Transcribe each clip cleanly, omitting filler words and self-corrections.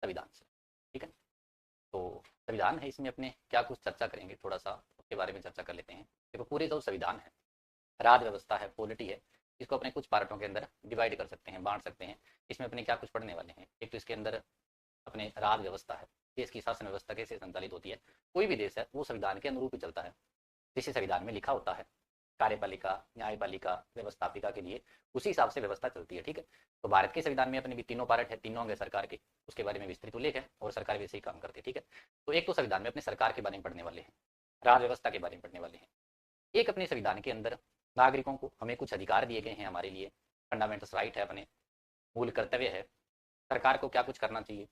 संविधान से। ठीक है, तो संविधान है, इसमें अपने क्या कुछ चर्चा करेंगे, थोड़ा सा उसके बारे में चर्चा कर लेते हैं। देखो, पूरे जो संविधान है, राज व्यवस्था है, पॉलिटी है, इसको अपने कुछ पार्टों के अंदर डिवाइड कर सकते हैं, बांट सकते हैं। इसमें अपने क्या कुछ पढ़ने वाले हैं, एक तो इसके अंदर अपने राज व्यवस्था है, देश की शासन व्यवस्था कैसे संचालित होती है। कोई भी देश है वो संविधान के अनुरूप ही चलता है, जिसे संविधान में लिखा होता है, कार्यपालिका, न्यायपालिका, व्यवस्थापिका के लिए उसी हिसाब से व्यवस्था चलती है। ठीक है, तो भारत के संविधान में अपने भी तीनों पार्ट है, तीनों अंग सरकार के, उसके बारे में विस्तृत उल्लेख है और सरकार वैसे ही काम करती है। ठीक है, तो एक तो संविधान में अपने सरकार के बारे में पढ़ने वाले हैं, राज व्यवस्था के बारे में पढ़ने वाले हैं। एक अपने संविधान के अंदर नागरिकों को हमें कुछ अधिकार दिए गए हैं, हमारे लिए फंडामेंटल राइट है, अपने मूल कर्तव्य है, सरकार को क्या कुछ करना चाहिए,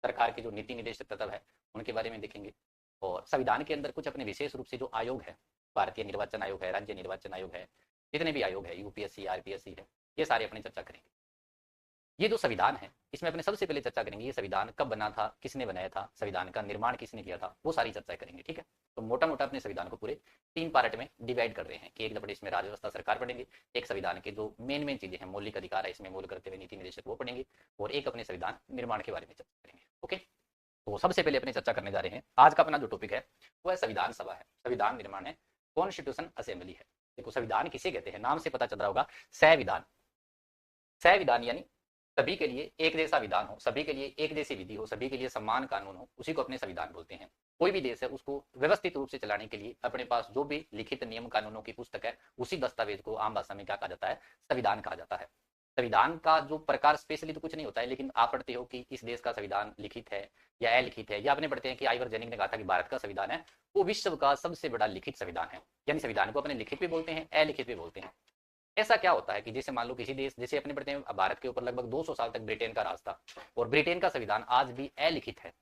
सरकार के जो नीति निर्देशक तत्व है उनके बारे में देखेंगे। और संविधान के अंदर कुछ अपने विशेष रूप से जो आयोग है, भारतीय निर्वाचन आयोग है, राज्य निर्वाचन आयोग है, जितने भी आयोग है, यूपीएससी, आरपीएससी है, ये सारे अपने चर्चा करेंगे। ये जो संविधान है, इसमें अपने सबसे पहले चर्चा करेंगे ये संविधान कब बना था, किसने बनाया था, संविधान का निर्माण किसने किया था, वो सारी चर्चा करेंगे। ठीक है, तो मोटा मोटा अपने संविधान को पूरे 3 पार्ट में डिवाइड कर रहे हैं कि एक नंबर इसमें राज्य व्यवस्था सरकार पढ़ेंगे, एक संविधान के जो मेन मेन चीजें हैं, मौलिक अधिकार है इसमें, मूल करते हुए नीति निर्देशक वो पढ़ेंगे, और एक अपने संविधान निर्माण के बारे में चर्चा करेंगे। ओके, तो सबसे पहले अपने चर्चा करने जा रहे हैं, आज का अपना जो टॉपिक है वो है संविधान सभा है, संविधान निर्माण है, कॉन्स्टिट्यूशन असेंबली है। देखो, संविधान किसे कहते हैं, नाम से पता चल रहा होगा, संविधान। संविधान यानी सभी के लिए एक जैसा विधान हो, सभी के लिए एक जैसी विधि हो, सभी के लिए समान कानून हो, उसी को अपने संविधान बोलते हैं। कोई भी देश है उसको व्यवस्थित रूप से चलाने के लिए अपने पास जो भी लिखित नियम कानूनों की पुस्तक है, उसी दस्तावेज को आम भाषा में क्या कहा जाता है, संविधान कहा जाता है। संविधान का जो प्रकार स्पेशली तो कुछ नहीं होता है, लेकिन आप पढ़ते हो कि इस देश का संविधान लिखित है या अलिखित है, या अपने पढ़ते हैं कि आइवर जेनिंग ने कहा था कि भारत का संविधान है वो विश्व का सबसे बड़ा लिखित संविधान है। यानी संविधान को अपने लिखित भी बोलते हैं, अलिखित भी बोलते हैं। ऐसा क्या होता है कि जैसे मान लो किसी देश, जैसे अपने पढ़ते हैं भारत के ऊपर लगभग 200 साल तक ब्रिटेन का राज था, और ब्रिटेन का संविधान आज भी अलिखित है।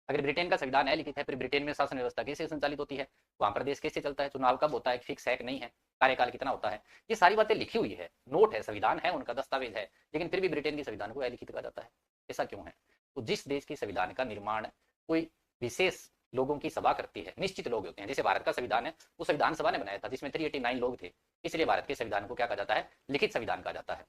अगर ब्रिटेन का संविधान अलिखित है, फिर ब्रिटेन में शासन व्यवस्था कैसे संचालित होती है, वहां पर देश कैसे चलता है, चुनाव कब होता है, फिक्स है कि नहीं है, कार्यकाल कितना होता है, ये सारी बातें लिखी हुई है, नोट है, संविधान है, उनका दस्तावेज है, लेकिन फिर भी ब्रिटेन के संविधान को अलिखित कहा जाता है। ऐसा क्यों है? तो जिस देश की संविधान का निर्माण कोई विशेष लोगों की सभा करती है, निश्चित लोग होते हैं, जैसे भारत का संविधान है वो संविधान सभा ने बनाया था जिसमें 389 लोग थे, इसलिए भारत के संविधान को क्या कहा जाता है, लिखित संविधान कहा जाता है।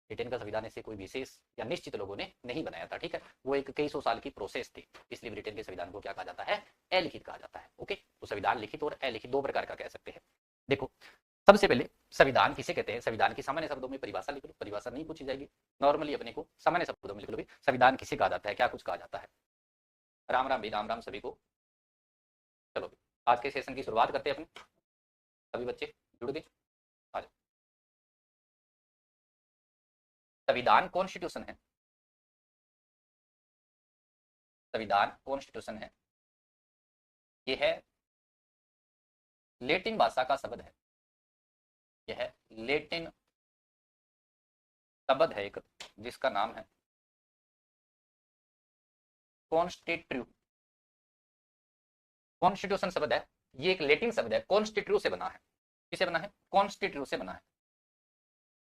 ब्रिटेन का संविधान ऐसे कोई विशेष या निश्चित लोगों ने नहीं बनाया था। ठीक है, वो एक कई सौ साल की प्रोसेस थी, इसलिए ब्रिटेन के संविधान को क्या कहा जाता है, अलिखित कहा जाता है। ओके, तो संविधान लिखित और अलिखित दो प्रकार का कह सकते हैं। देखो, सबसे पहले संविधान किसे कहते हैं, संविधान की सामान्य शब्दों में परिभाषा लिख लो, परिभाषा नहीं पूछी जाएगी, नॉर्मली अपने को सामान्य शब्दों में लिख लो भी, संविधान किसे कहा जाता है, क्या कुछ कहा जाता है। राम राम भी, राम राम सभी को। चलो भी, आज के सेशन की शुरुआत करते हैं अपने, सभी बच्चे जुड़ गए, आ जाओ। संविधान कॉन्स्टिट्यूशन है, संविधान कॉन्स्टिट्यूशन है, ये है लेटिन भाषा का शब्द है, यह है लेटिन शब्द है एक, जिसका नाम है कॉन्स्टिट्यू। कॉन्स्टिट्यूशन शब्द है, ये एक लेटिन शब्द है, कॉन्स्टिट्यू से बना है, किसे बना है, कॉन्स्टिट्यू से बना है,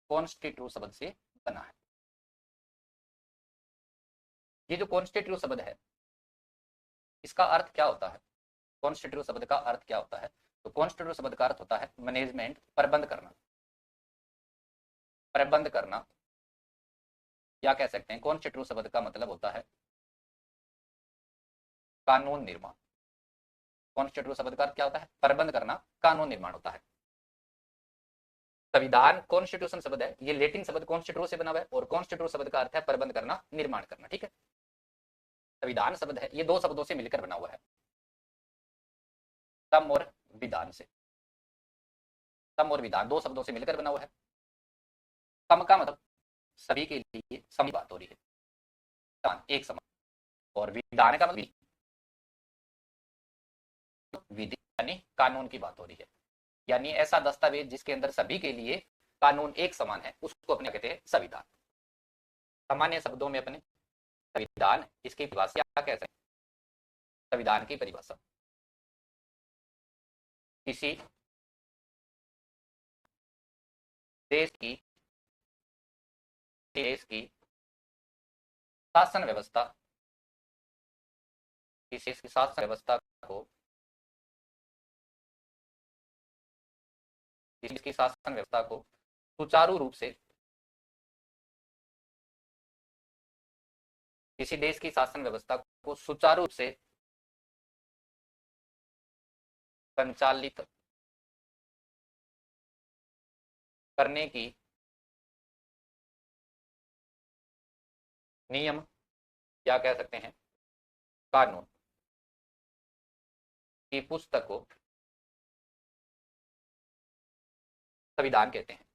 कॉन्स्टिट्यू शब्द से बना है। ये जो कॉन्स्टिट्यू शब्द है, इसका अर्थ क्या होता है, कॉन्स्टिट्यू शब्द का अर्थ क्या होता है, तो कॉन्स्टिट्यू शब्द का अर्थ होता है मैनेजमेंट, प्रबंध करना, प्रबंध करना, क्या कह सकते हैं, कॉन्स्टिट्यू शब्द का मतलब होता है कानून निर्माण। कॉन्स्टिट्यू शब्द का अर्थ क्या होता है, प्रबंध करना, कानून निर्माण होता है। संविधान कॉन्स्टिट्यूशन शब्द है, ये लेटिन शब्द कॉन्स्टिट्यू से बना हुआ है, और कॉन्स्टिट्यू शब्द का अर्थ है प्रबंध करना, निर्माण करना। ठीक है, संविधान शब्द है, ये दो शब्दों से मिलकर बना हुआ है, सम और विधान से, सम और विधान दो शब्दों से मिलकर बना हुआ है। सम का मतलब सभी के लिए सम बात हो रही है, एक समान, और विधान का मतलब विधि यानी कानून की बात हो रही है, यानी ऐसा दस्तावेज जिसके अंदर सभी के लिए कानून एक समान है, उसको अपने कहते हैं संविधान। सामान्य शब्दों में अपने संविधान, इसकी परिभाषा क्या कह सकते हैं, संविधान की परिभाषा किसी देश की, देश की शासन व्यवस्था, किसी देश की शासन व्यवस्था को, किसी देश की शासन व्यवस्था को सुचारू रूप से किसी देश की शासन व्यवस्था को सुचारू रूप से संचालित करने की नियम या कह सकते हैं कानून की पुस्तक को संविधान कहते हैं।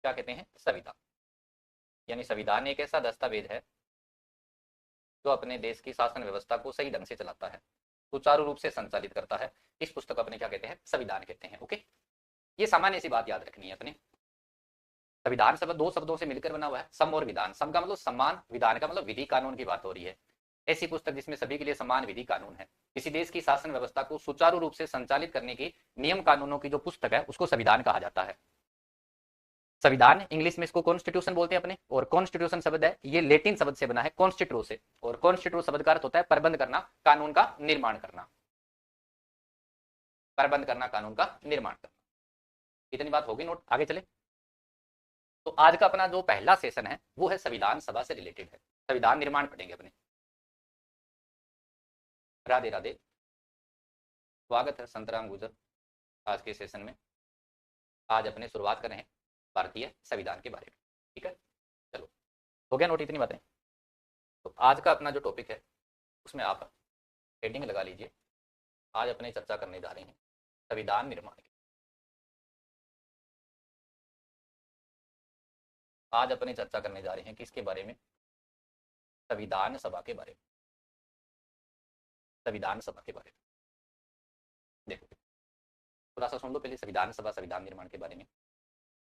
क्या कहते हैं? संविधान। यानी संविधान एक ऐसा दस्तावेज है जो अपने देश की शासन व्यवस्था को सही ढंग से चलाता है, सुचारू रूप से संचालित करता है। इस पुस्तक को अपने क्या कहते हैं? संविधान कहते हैं। ओके, ये सामान्य सी बात याद रखनी है अपने। संविधान शब्द दो शब्दों से मिलकर बना हुआ है, सम और विधान। सम का मतलब सम्मान, विधान का मतलब विधि कानून की बात हो रही है। ऐसी पुस्तक जिसमें सभी के लिए समान विधि कानून है, किसी देश की शासन व्यवस्था को सुचारू रूप से संचालित करने की नियम कानूनों की जो पुस्तक है उसको संविधान कहा जाता है। संविधान इंग्लिश में इसको कॉन्स्टिट्यूशन बोलते हैं अपने, और कॉन्स्टिट्यूशन शब्द है ये लेटिन शब्द से बना है कॉन्स्टिट्रो से, और कॉन्स्टिट्रो शब्द का अर्थ होता है प्रबंध करना, कानून का निर्माण करना। प्रबंध करना, कानून का निर्माण करना। इतनी बात होगी नोट, आगे चले। तो आज का अपना जो पहला सेशन है वो है संविधान सभा से रिलेटेड है। संविधान निर्माण पढ़ेंगे अपने। राधे राधे, स्वागत है संतराम गुजर आज के सेशन में। आज अपने शुरुआत कर रहे हैं भारतीय संविधान के बारे में। ठीक है, चलो हो गया नोट इतनी बातें। तो आज का अपना जो टॉपिक है उसमें आप हेडिंग लगा लीजिए। आज अपने चर्चा करने जा रहे हैं संविधान निर्माण की। आज अपने चर्चा करने जा रहे हैं किसके बारे में? संविधान सभा के बारे में। संविधान सभा के बारे में देखो, थोड़ा सा सुन लो पहले संविधान सभा, संविधान निर्माण के बारे में।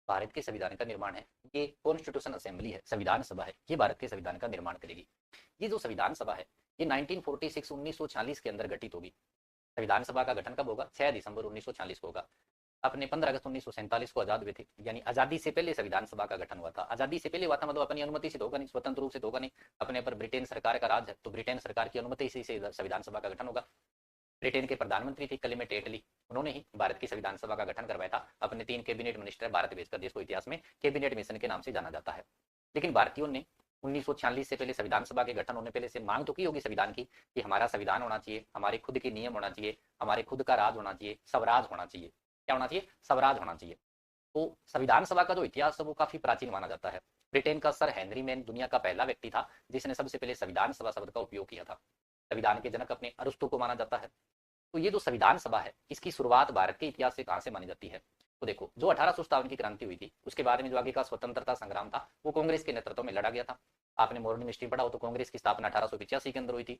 भारत के संविधान का निर्माण है, ये कॉन्स्टिट्यूशन असेंबली है, संविधान सभा है, ये भारत के संविधान का निर्माण करेगी। ये जो संविधान सभा है ये 1946 1946 के अंदर गठित होगी। संविधान सभा का गठन कब होगा? 6 दिसंबर 1946 को होगा। अपने 15 अगस्त 1947 को आजाद हुए थे, यानी आजादी से पहले संविधान सभा का गठन हुआ था। आजादी से पहले हुआ था मतलब अपनी अनुमति से तो होगा नहीं, स्वतंत्र रूप से तो होगा नहीं। अपने पर ब्रिटेन सरकार का राज है तो ब्रिटेन सरकार की अनुमति से संविधान सभा का गठन होगा। ब्रिटेन के प्रधानमंत्री थे क्लेमेंट एटली, उन्होंने ही भारत की संविधान सभा का गठन करवाया था। अपने 3 कैबिनेट मिनिस्टर भारत भेजकर देश को इतिहास में कैबिनेट मिशन के नाम से जाना जाता है। लेकिन भारतीयों ने 1946 से पहले संविधान सभा के गठन होने पहले से मांग तो की होगी संविधान की कि हमारा संविधान होना चाहिए, हमारे खुद के नियम होना चाहिए, हमारे खुद का राज होना चाहिए, स्वराज होना चाहिए। क्या होना चाहिए? स्वराज होना चाहिए। तो संविधान सभा का जो इतिहास है वो काफी प्राचीन माना जाता है। ब्रिटेन का सर हेनरी मैन दुनिया का पहला व्यक्ति था जिसने सबसे पहले संविधान सभा शब्द का उपयोग किया था। संविधान के जनक अपने अरस्तु को माना जाता है। तो ये जो संविधान सभा है इसकी शुरुआत भारत के इतिहास से कहां से मानी जाती है? तो देखो, जो 1857 की क्रांति हुई थी उसके बाद में जो आगे का स्वतंत्रता संग्राम था वो कांग्रेस के नेतृत्व में लड़ा गया था। आपने मॉडर्न हिस्ट्री पढ़ा हो तो कांग्रेस की स्थापना 1885 के अंदर हुई थी।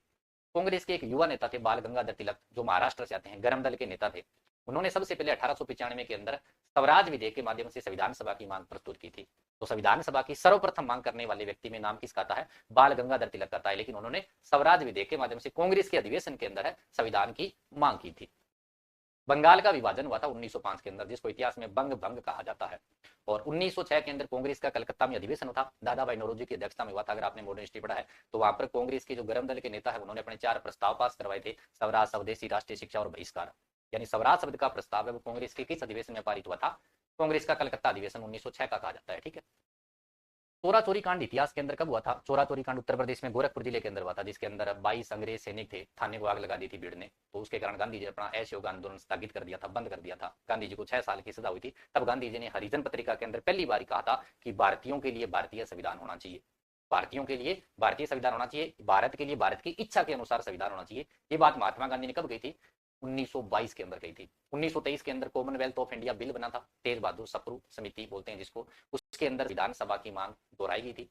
कांग्रेस के एक युवा नेता थे बाल गंगाधर तिलक, जो महाराष्ट्र से आते हैं, गरम दल के नेता थे। उन्होंने सबसे पहले 1895 के अंदर स्वराज विधेयक के माध्यम से संविधान सभा की मांग प्रस्तुत की थी। तो संविधान सभा की सर्वप्रथम मांग करने वाले व्यक्ति में नाम किसका आता है? बाल गंगाधर तिलक का आता है। लेकिन उन्होंने स्वराज विधेयक के माध्यम से कांग्रेस के अधिवेशन के अंदर है संविधान की मांग की थी। बंगाल का विभाजन हुआ था 1905 के अंदर, जिसको इतिहास में बंग भंग कहा जाता है। और 1906 के अंदर कांग्रेस का कलकत्ता में अधिवेशन था, दादा भाई नौरोजी की अध्यक्षता में हुआ था। अगर आपने मॉडर्न हिस्ट्री पढ़ा है तो वहां पर कांग्रेस के जो गरम दल के नेता है उन्होंने अपने 4 प्रस्ताव पास करवाए थे, स्वराज, स्वदेशी, राष्ट्रीय शिक्षा और बहिष्कार। यानी स्वराज शब्द का प्रस्ताव है वो कांग्रेस के किस अधिवेशन में पारित हुआ था? कांग्रेस का कलकत्ता अधिवेशन 1906 का कहा जाता है। ठीक है, चोरा चोरी कांड इतिहास के अंदर कब हुआ था? चोरा चोरी कांड उत्तर प्रदेश में गोरखपुर जिले के अंदर हुआ था, जिसके अंदर 22 अंग्रेज सैनिक थे, थाने को आग लगा दी थी भीड़ ने। तो उसके कारण गांधी जी अपना असहयोग आंदोलन स्थगित कर दिया था, बंद कर दिया था। गांधी जी को 6 साल की सजा हुई थी। तब गांधी जी ने हरिजन पत्रिका के अंदर पहली बार कहा था कि भारतीयों के लिए भारतीय संविधान होना चाहिए, भारतीयों के लिए भारतीय संविधान होना चाहिए, भारत के लिए भारत की इच्छा के अनुसार संविधान होना चाहिए। ये बात महात्मा गांधी ने कब कही थी? 1922 के अंदर कही थी। 1923 के अंदर कॉमनवेल्थ ऑफ इंडिया बिल बना था, तेज बहादुर सप्रू समिति बोलते हैं जिसको, उसके अंदर विधानसभा की मांग दोहराई गई थी।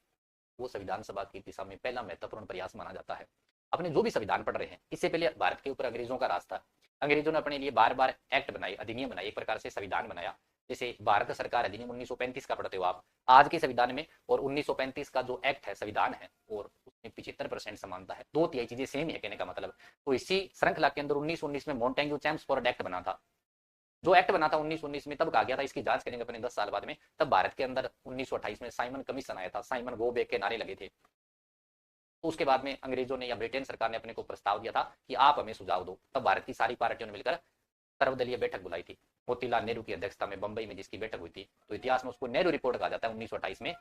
वो संविधान सभा की दिशा में पहला महत्वपूर्ण प्रयास माना जाता है। अपने जो भी संविधान पढ़ रहे हैं इससे पहले भारत के ऊपर अंग्रेजों का राज था। अंग्रेजों ने अपने लिए बार बार एक्ट बनाए, अधिनियम बनाए, एक प्रकार से संविधान बनाया। जैसे भारत सरकार अधिनियम 1935 का पढ़ते हो आप आज के संविधान में, और 1935 का जो एक्ट है संविधान है और उसमें 75% समानता है, 2/3 चीजें सेम है कहने का मतलब। तो इसी श्रृंखला के अंदर 1919 में मॉन्टेग्यू चैम्सफोर्ड एक्ट बना था। जो एक्ट बना था 1919 में तब कहा गया था, इसकी जांच करेंगे अपने 10 साल बाद में, तब भारत के अंदर 1928 में साइमन कमीशन आया था, साइमन गो बैक के नारे लगे थे। तो उसके बाद में अंग्रेजों ने या ब्रिटेन सरकार ने अपने को प्रस्ताव दिया था कि आप हमें सुझाव दो। तब भारत की सारी पार्टियों ने मिलकर सर्वदलीय बैठक बुलाई थी, मोतीलाल नेहरू की अध्यक्षता में बंबई में जिसकी बैठक हुई थी। तो इतिहास में उसको नेहरू रिपोर्ट कहा जाता है। 1928 में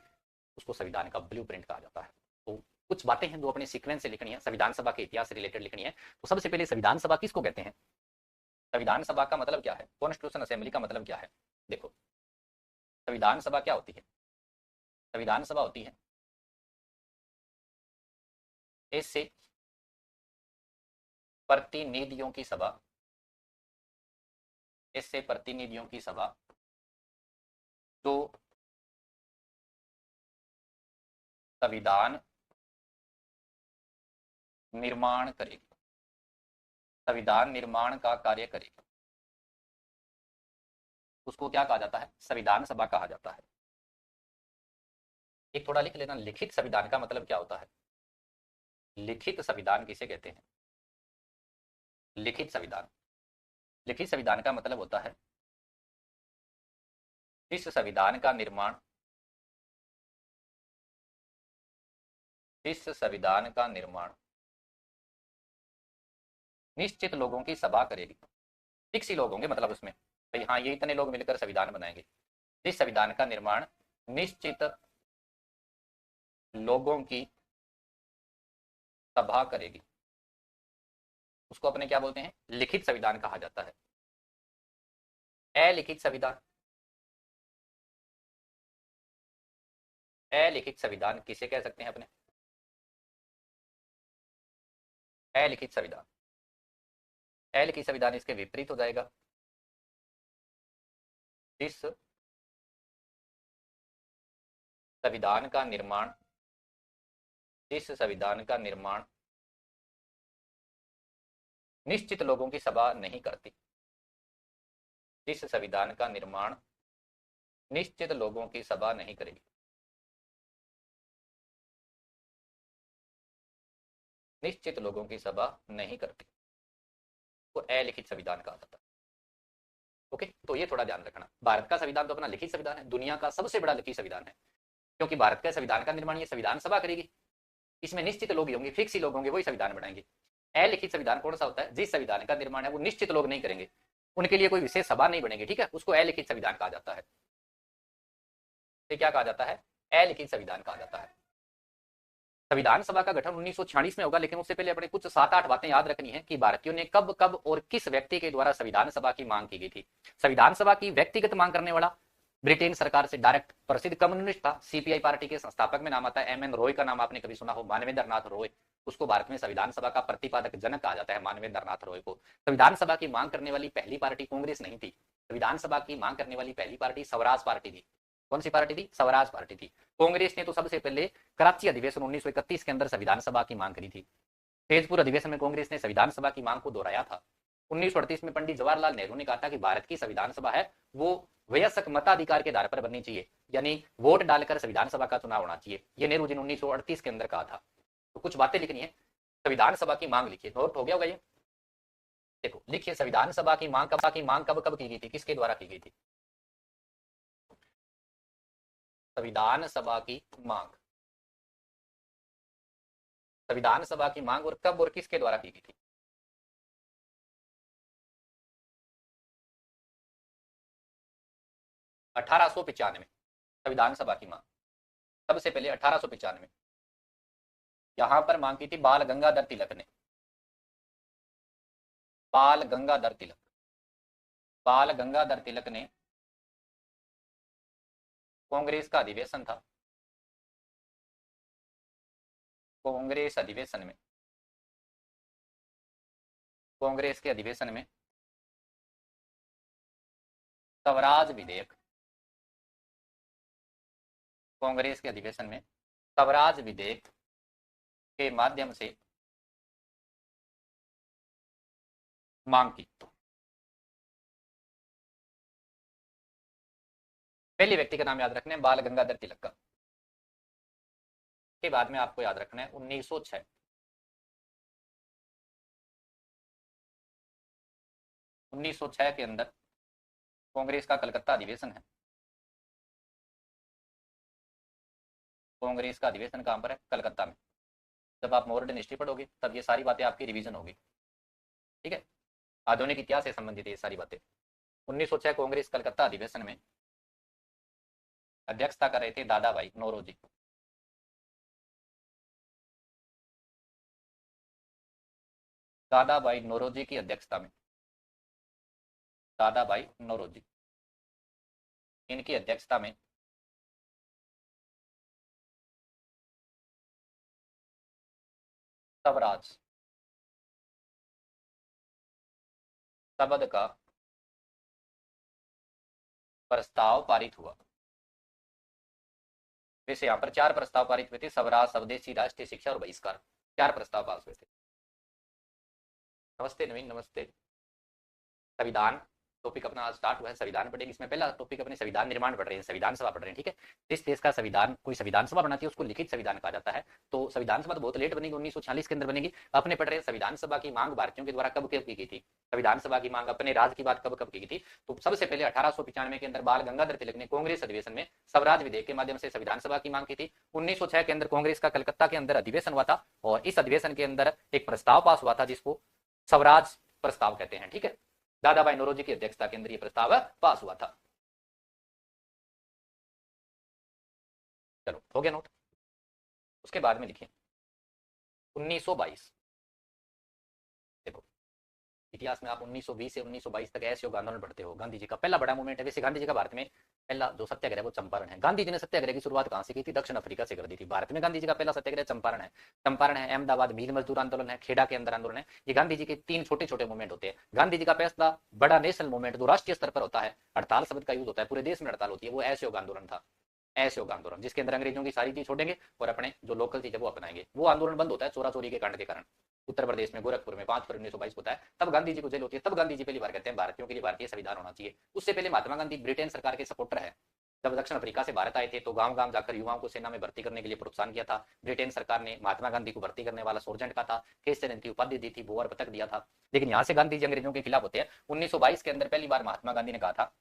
उसको संविधान का ब्लूप्रिंट कहा जाता है। कुछ बातें हैं जो अपने सीक्वेंस से लिखनी है, संविधान सभा के इतिहास से रिलेटेड लिखनी है। तो सबसे पहले संविधान सभा किसको कहते हैं, संविधान सभा का मतलब क्या है, कॉन्स्टिट्यूशन असेंबली का मतलब क्या है। देखो संविधान सभा क्या होती है, संविधान सभा होती है ऐसे प्रतिनिधियों की सभा, ऐसे प्रतिनिधियों की सभा जो संविधान निर्माण करेगी, संविधान निर्माण का कार्य करेगी, उसको क्या कहा जाता है, संविधान सभा कहा जाता है। एक थोड़ा लिख लेना, लिखित संविधान का मतलब क्या होता है, लिखित संविधान किसे कहते हैं, लिखित संविधान, लिखित संविधान का मतलब होता है इस संविधान का निर्माण, इस संविधान का निर्माण निश्चित लोगों की सभा करेगी, फिक्स ही लोग होंगे मतलब उसमें, भाई हाँ ये इतने लोग मिलकर संविधान बनाएंगे। इस संविधान का निर्माण निश्चित लोगों की सभा करेगी, उसको अपने क्या बोलते हैं, लिखित संविधान कहा जाता है। अलिखित संविधान, अलिखित संविधान किसे कह सकते हैं अपने, अलिखित संविधान, अलिखित संविधान इसके विपरीत हो जाएगा, इस संविधान का निर्माण, इस संविधान का निर्माण निश्चित लोगों की सभा नहीं करती, इस संविधान का निर्माण निश्चित लोगों की सभा नहीं करेगी, निश्चित लोगों की सभा नहीं करती, तो अलिखित संविधान कहा जाता है। ओके, तो ये थोड़ा ध्यान रखना, भारत का संविधान तो अपना लिखित संविधान है, दुनिया का सबसे बड़ा लिखित संविधान है, क्योंकि भारत का संविधान का निर्माण ये संविधान सभा करेगी, इसमें निश्चित लोग ही होंगे, फिक्स ही लोग होंगे, वही संविधान बनाएंगे। अलिखित संविधान कौन सा होता है, जिस संविधान का निर्माण है वो निश्चित लोग नहीं करेंगे, उनके लिए कोई विशेष सभा नहीं बनेगी, ठीक है, उसको अलिखित संविधान कहा जाता है। क्या कहा जाता है, अलिखित संविधान कहा जाता है। संविधान सभा का गठन 1946 में होगा, लेकिन उससे पहले अपने कुछ 7-8 बातें याद रखनी है कि भारतीयों ने कब कब और किस व्यक्ति के द्वारा संविधान सभा की मांग की गई थी। संविधान सभा की व्यक्तिगत मांग करने वाला ब्रिटेन सरकार से डायरेक्ट प्रसिद्ध कम्युनिस्ट था, सीपीआई पार्टी के संस्थापक में नाम आता है एमएन रॉय का नाम आपने कभी सुना हो, मानवेंद्रनाथ रॉय, उसको भारत में संविधान सभा का प्रतिपादक जनक कहा जाता है, मानवेंद्रनाथ रॉय को। संविधान सभा की मांग करने वाली पहली पार्टी कांग्रेस नहीं थी, संविधान सभा की मांग करने वाली पहली पार्टी स्वराज पार्टी थी। कौन सी पार्टी थी, स्वराज पार्टी थी। कांग्रेस ने तो सबसे पहले कराची अधिवेशन 1931 के अंदर संविधान सभा की मांग करी थी। फैजपुर अधिवेशन में कांग्रेस ने संविधान सभा की मांग को दोहराया था। 1938 में पंडित जवाहरलाल नेहरू ने कहा था कि भारत की संविधान सभा है वो वयस्क मताधिकार के आधार पर बननी चाहिए, यानी वोट डालकर संविधान सभा का चुनाव होना चाहिए, ये नेहरू जी ने 1938 के अंदर कहा था। तो कुछ बातें लिखनी है, संविधान सभा की मांग लिखिए, नोट हो गया होगा ये, देखो लिखिए संविधान सभा की मांग कब कब की गई थी, किसके द्वारा की गई थी, संविधान सभा की मांग, संविधान सभा की मांग और कब और किसके द्वारा की गई थी। 1895 संविधान सभा की मांग, सबसे पहले 1895 यहां पर मांग की थी बाल गंगाधर तिलक ने, बाल गंगाधर तिलक, बाल गंगाधर तिलक ने, कांग्रेस का अधिवेशन था, कांग्रेस अधिवेशन में, कांग्रेस के अधिवेशन में स्वराज विधेयक, कांग्रेस के अधिवेशन में स्वराज विधेयक के माध्यम से मांग की। पहले व्यक्ति का नाम याद रखना है बाल गंगाधर तिलक का, के बाद में आपको याद रखना है 1906, 1906 के अंदर कांग्रेस का कलकत्ता अधिवेशन है, कांग्रेस का अधिवेशन कहां पर है, कलकत्ता में। जब आप मॉडर्न हिस्ट्री पढ़ोगे तब ये सारी बातें आपकी रिवीजन होगी, ठीक है, आधुनिक इतिहास से संबंधित ये सारी बातें। 1906 कांग्रेस कलकत्ता अधिवेशन में अध्यक्षता कर रहे थे दादा भाई नौरोजी, दादाभाई नौरोजी की अध्यक्षता में, दादाभाई नौरोजी, इनकी अध्यक्षता में स्वराज शब्द का प्रस्ताव पारित हुआ। वैसे यहाँ पर 4 प्रस्ताव पारित हुए थे, स्वराज, स्वदेशी, राष्ट्रीय शिक्षा और बहिष्कार, 4 प्रस्ताव पास हुए थे। नमस्ते नवीन, नमस्ते। संविधान टॉपिक अपना आज स्टार्ट हुआ है, संविधान पढ़ेंगे। इसमें पहला टॉपिक अपने संविधान निर्माण पढ़ रहे हैं, संविधान सभा पढ़ रहे हैं, ठीक है। जिस देश का संविधान, कोई संविधान सभा बनाती है उसको लिखित संविधान कहा जाता है। तो संविधान सभा तो बहुत लेट बनेगी, 1946 के अंदर बनेगी। अपने पढ़ रहे हैं संविधान सभा की मांग भारतीयों के द्वारा कब की गई थी, संविधान सभा की मांग अपने राज्य की बात कब कब की गई थी। तो सबसे पहले 1895 के अंदर बाल गंगाधर तिलक ने कांग्रेस अधिवेशन में स्वराज विधेयक के माध्यम से संविधान सभा की मांग की थी। 1906 के अंदर कांग्रेस का कलकत्ता के अंदर अधिवेशन हुआ था और इस अधिवेशन के अंदर एक प्रस्ताव पास हुआ था जिसको स्वराज प्रस्ताव कहते हैं, ठीक है। दादाभाई नौरोजी की अध्यक्षता के अंदर यह प्रस्ताव पास हुआ था। चलो हो गया नोट। उसके बाद में लिखिए 1922। देखो इतिहास में आप 1920 से 1922 तक ऐसे योग आंदोलन पढ़ते हो। गांधी जी का पहला बड़ा मूवमेंट है। वैसे गांधी जी का भारत में पहला जो सत्याग्रह वो चंपारण है। गांधी जी ने सत्याग्रह की शुरुआत कहां से की थी, दक्षिण अफ्रीका से कर दी थी। भारत में गांधी जी का पहला सत्याग्रह चंपारण है। चंपारण है, अहमदाबाद मिल मजदूर आंदोलन है, खेड़ा के अंदर आंदोलन है। ये गांधी जी के 3 छोटे छोटे मूवमेंट होते हैं। गांधी जी का पहला बड़ा नेशनल मूवमेंट जो राष्ट्रीय स्तर पर होता है, हड़ताल शब्द का यूज होता है, पूरे देश में हड़ताल होती है, वो ऐसे योग आंदोलन था। ऐसे योग आंदोलन जिसके अंदर अंग्रेजों की सारी चीज छोड़ेंगे और अपने जो लोकल चीज है वो अपनाएंगे। वो आंदोलन बंद होता है चोरा चोरी के कांड के कारण। उत्तर प्रदेश में गोरखपुर में 5 फरवरी 1922 होता है। तब गांधी जी को जेल होती है। तब गांधी जी पहली बार कहते हैं भारतीयों के लिए भारतीय संविधान होना चाहिए। उससे पहले महात्मा गांधी ब्रिटेन सरकार के सपोर्टर है। जब दक्षिण अफ्रीका से भारत आए थे तो गांव गांव जाकर युवाओं को सेना में भर्ती करने के लिए प्रोत्साहन किया था। ब्रिटेन सरकार ने महात्मा गांधी को भर्ती करने वाला सोर्जेंट का था, केशचंद की उपाधि दी थी, बोअर पदक दिया था। लेकिन यहाँ से गांधी जी अंग्रेजों के खिलाफ होते हैं। 1922 के अंदर पहली बार महात्मा गांधी ने कहा था,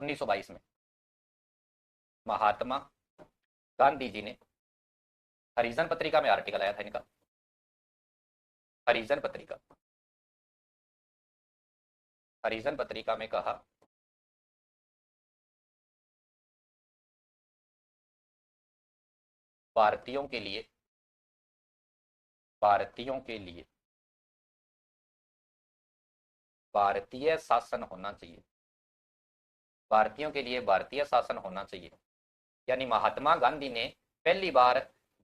1922 में महात्मा गांधी जी ने हरिजन पत्रिका में आर्टिकल आया था इनका, हरिजन पत्रिका, हरिजन पत्रिका में कहा भारतीयों के लिए, भारतीयों के लिए भारतीय शासन होना चाहिए, भारतीयों के लिए भारतीय शासन होना चाहिए। यानी महात्मा गांधी ने पहली बार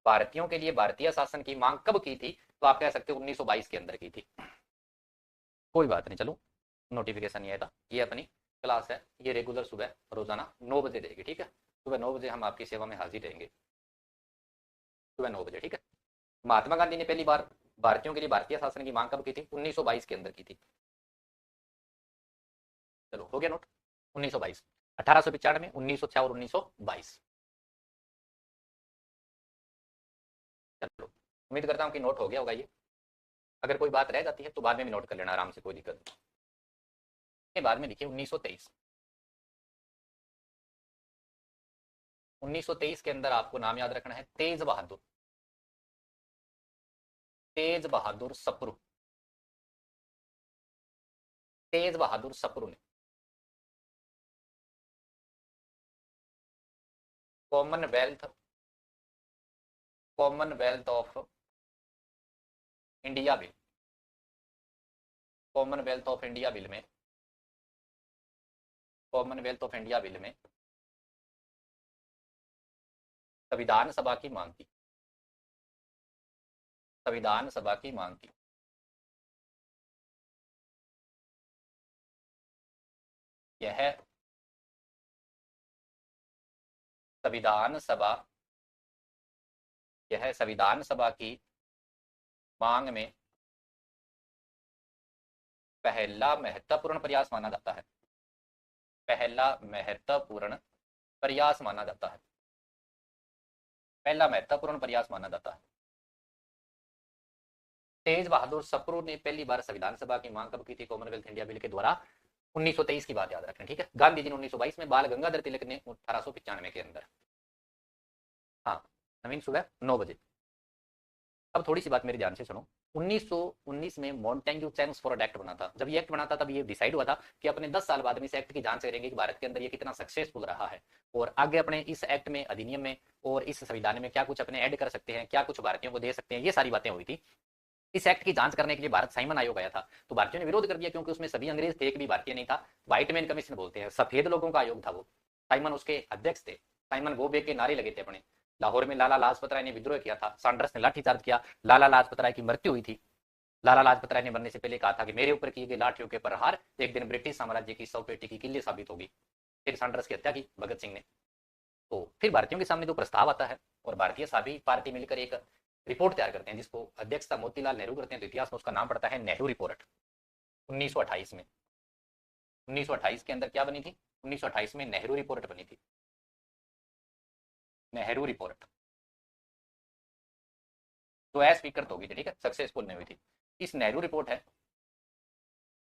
भारतीयों के लिए भारतीय शासन की मांग कब की थी, तो आप कह सकते हो 1922 के अंदर की थी। कोई बात नहीं, चलो नोटिफिकेशन ये था। ये अपनी क्लास है, ये रेगुलर सुबह रोजाना 9 बजे रहेगी, ठीक है। सुबह 9 बजे हम आपकी सेवा में हाजिर रहेंगे, सुबह 9 बजे, ठीक है। महात्मा गांधी ने पहली बार भारतीयों के लिए भारतीय शासन की मांग कब की थी, 1922 के अंदर की थी। चलो हो गया नोट। 1922, 1895, 1906 और 1922। चलो उम्मीद करता हूँ कि नोट हो गया होगा ये। अगर कोई बात रह जाती है तो बाद में भी नोट कर लेना आराम से, कोई दिक्कत नहीं। के बाद में देखिए 1923। 1923 के अंदर आपको नाम याद रखना है, तेज बहादुर, तेज बहादुर सप्रू, तेज बहादुर सप्रू ने Commonwealth, Commonwealth of India bill, Commonwealth of India bill में, कॉमनवेल्थ ऑफ इंडिया बिल में संविधान सभा की मांग की, संविधान सभा की मांग की। यह संविधान सभा, यह संविधान सभा की मांग में पहला महत्वपूर्ण प्रयास माना जाता है, पहला महत्वपूर्ण प्रयास माना जाता है, पहला महत्वपूर्ण प्रयास माना जाता है। तेज बहादुर सप्रू ने पहली बार संविधान सभा की मांग कब की थी, कॉमनवेल्थ इंडिया बिल के द्वारा, 1923 की बात याद रखना, ठीक है। गांधी जी ने 1922 में, बाल गंगाधर तिलक ने 1895 के अंदर। हाँ नवीन, सुबह 9 बजे। अब थोड़ी सी बात मेरे ध्यान से सुनो। 1919 में मॉन्टेग्यू चेम्सफोर्ड एक्ट बना था। जब ये एक्ट बना था तब ये डिसाइड हुआ था कि अपने 10 साल बाद में इस एक्ट की जांच करेंगे कि भारत के अंदर ये कितना सक्सेसफुल रहा है और आगे अपने इस एक्ट में, अधिनियम में और इस संविधान में क्या कुछ अपने ऐड कर सकते हैं, क्या कुछ भारतीयों को दे सकते हैं, ये सारी बातें हुई थी। इस एक्ट की जांच करने के लिए भारत साइमन आयोग आया था, तो भारतीयों ने विरोध कर दिया क्योंकि उसमें सभी अंग्रेज थे, एक भी भारतीय नहीं था। व्हाइट मैन कमीशन बोलते हैं, सफेद लोगों का आयोग था वो। साइमन उसके अध्यक्ष थे। साइमन गो बैक के नारे लगे थे अपने। लाहौर में लाला लाजपत राय ने विद्रोह किया था, सैंडर्स ने लाठीचार्ज किया, लाला लाजपत राय की मृत्यु हुई थी। लाला लाजपत राय ने मरने से पहले कहा था कि मेरे ऊपर किए गए लाठियों के प्रहार एक दिन ब्रिटिश साम्राज्य की 100 पेटी की किल्ली साबित होगी। फिर सैंडर्स की हत्या की भगत सिंह ने। तो फिर भारतीयों के सामने जो प्रस्ताव आता है, और भारतीय सभी पार्टी मिलकर एक रिपोर्ट तैयार करते हैं जिसको अध्यक्षता मोतीलाल नेहरू करते हैं, तो इतिहास में उसका नाम पड़ता है नेहरू रिपोर्ट। 1928 में, 1928 के अंदर क्या बनी थी? 1928 में नेहरू रिपोर्ट बनी थी। नेहरू रिपोर्ट जो अस्वीकृत होगी थी, ठीक है, सक्सेसफुल नहीं हुई थी। इस नेहरू रिपोर्ट है,